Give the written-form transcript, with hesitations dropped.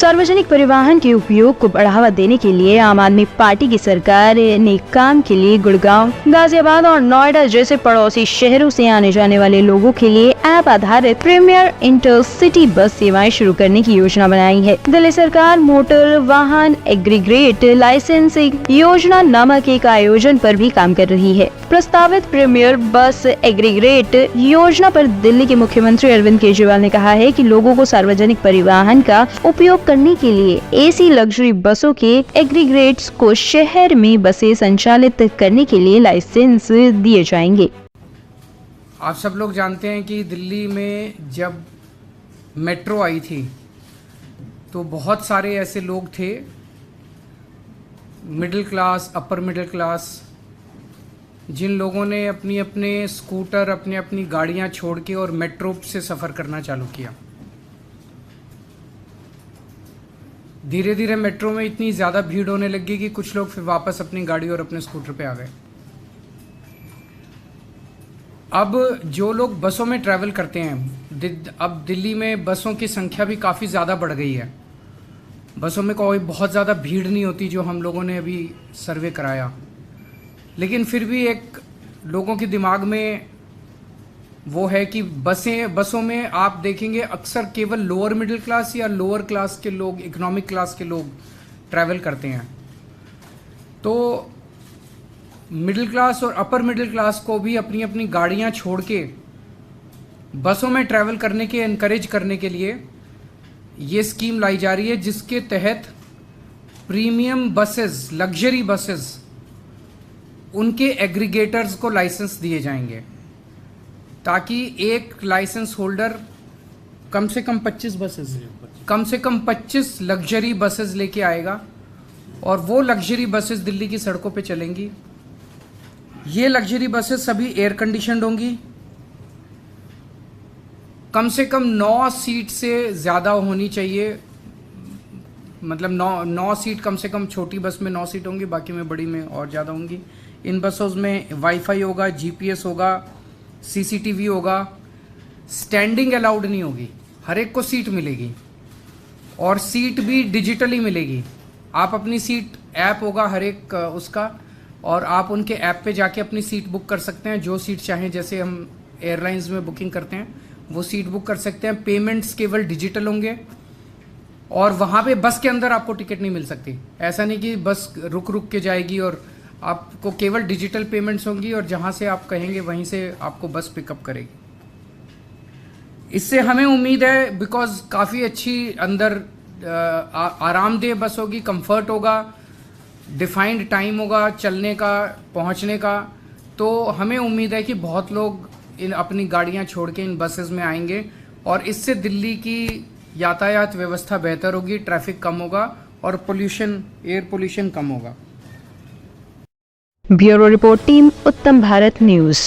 सार्वजनिक परिवहन के उपयोग को बढ़ावा देने के लिए आम आदमी पार्टी की सरकार ने काम के लिए गुड़गांव, गाजियाबाद और नोएडा जैसे पड़ोसी शहरों से आने जाने वाले लोगों के लिए ऐप आधारित प्रीमियर इंटरसिटी बस सेवाएं शुरू करने की योजना बनाई है। दिल्ली सरकार मोटर वाहन एग्रीगेट लाइसेंसिंग योजना नामक एक आयोजन पर भी काम कर रही है। प्रस्तावित प्रीमियर बस एग्रीगेट योजना पर दिल्ली के मुख्यमंत्री अरविंद केजरीवाल ने कहा है कि लोगों को सार्वजनिक परिवहन का उपयोग करने के लिए एसी लग्जरी बसों के एग्रीगेट्स को शहर में बसें संचालित करने के लिए लाइसेंस दिए जाएंगे। आप सब लोग जानते हैं कि दिल्ली में जब मेट्रो आई थी तो बहुत सारे ऐसे लोग थे, middle class, upper middle class, जिन लोगों ने अपनी अपने स्कूटर, अपनी अपनी गाड़ियां छोड़ के और मेट्रो से सफ़र करना चालू किया। धीरे धीरे मेट्रो में इतनी ज़्यादा भीड़ होने लगी कि कुछ लोग फिर वापस अपनी गाड़ी और अपने स्कूटर पे आ गए। अब जो लोग बसों में ट्रैवल करते हैं, अब दिल्ली में बसों की संख्या भी काफ़ी ज़्यादा बढ़ गई है। बसों में कोई बहुत ज़्यादा भीड़ नहीं होती जो हम लोगों ने अभी सर्वे कराया, लेकिन फिर भी एक लोगों के दिमाग में वो है कि बसों में आप देखेंगे अक्सर केवल लोअर मिडिल क्लास या लोअर क्लास के लोग, इकोनॉमिक क्लास के लोग ट्रैवल करते हैं। तो मिडिल क्लास और अपर मिडिल क्लास को भी अपनी अपनी गाड़ियां छोड़ के बसों में ट्रैवल करने के एनकरेज करने के लिए ये स्कीम लाई जा रही है, जिसके तहत प्रीमियम बसेस, लग्जरी बसेस, उनके एग्रीगेटर्स को लाइसेंस दिए जाएंगे, ताकि एक लाइसेंस होल्डर कम से कम 25 लग्जरी बसेस लेके आएगा और वो लग्जरी बसेस दिल्ली की सड़कों पे चलेंगी। ये लग्जरी बसेस सभी एयर कंडीशनड होंगी, कम से कम 9 सीट से ज़्यादा होनी चाहिए, मतलब 9 सीट कम से कम। छोटी बस में 9 सीट होंगी, बाकी में बड़ी में और ज़्यादा होंगी। इन बसों में वाईफाई होगा, जीपीएस होगा, सीसीटीवी होगा। स्टैंडिंग अलाउड नहीं होगी, हर एक को सीट मिलेगी और सीट भी डिजिटली मिलेगी। आप अपनी सीट, ऐप होगा हर एक उसका, और आप उनके ऐप पे जाके अपनी सीट बुक कर सकते हैं, जो सीट चाहें। जैसे हम एयरलाइंस में बुकिंग करते हैं वो सीट बुक कर सकते हैं। पेमेंट्स केवल डिजिटल होंगे और वहाँ पे बस के अंदर आपको टिकट नहीं मिल सकती। ऐसा नहीं कि बस रुक रुक के जाएगी, और आपको केवल डिजिटल पेमेंट्स होंगी और जहाँ से आप कहेंगे वहीं से आपको बस पिकअप करेगी। इससे हमें उम्मीद है, बिकॉज काफ़ी अच्छी अंदर आरामदेह बस होगी, कंफर्ट होगा, डिफाइंड टाइम होगा चलने का, पहुँचने का। तो हमें उम्मीद है कि बहुत लोग अपनी गाड़ियाँ छोड़ के इन बसेस में आएंगे और इससे दिल्ली की यातायात व्यवस्था बेहतर होगी, ट्रैफिक कम होगा और पोल्यूशन, एयर पोल्यूशन कम होगा। ब्यूरो रिपोर्ट, टीम उत्तम भारत न्यूज।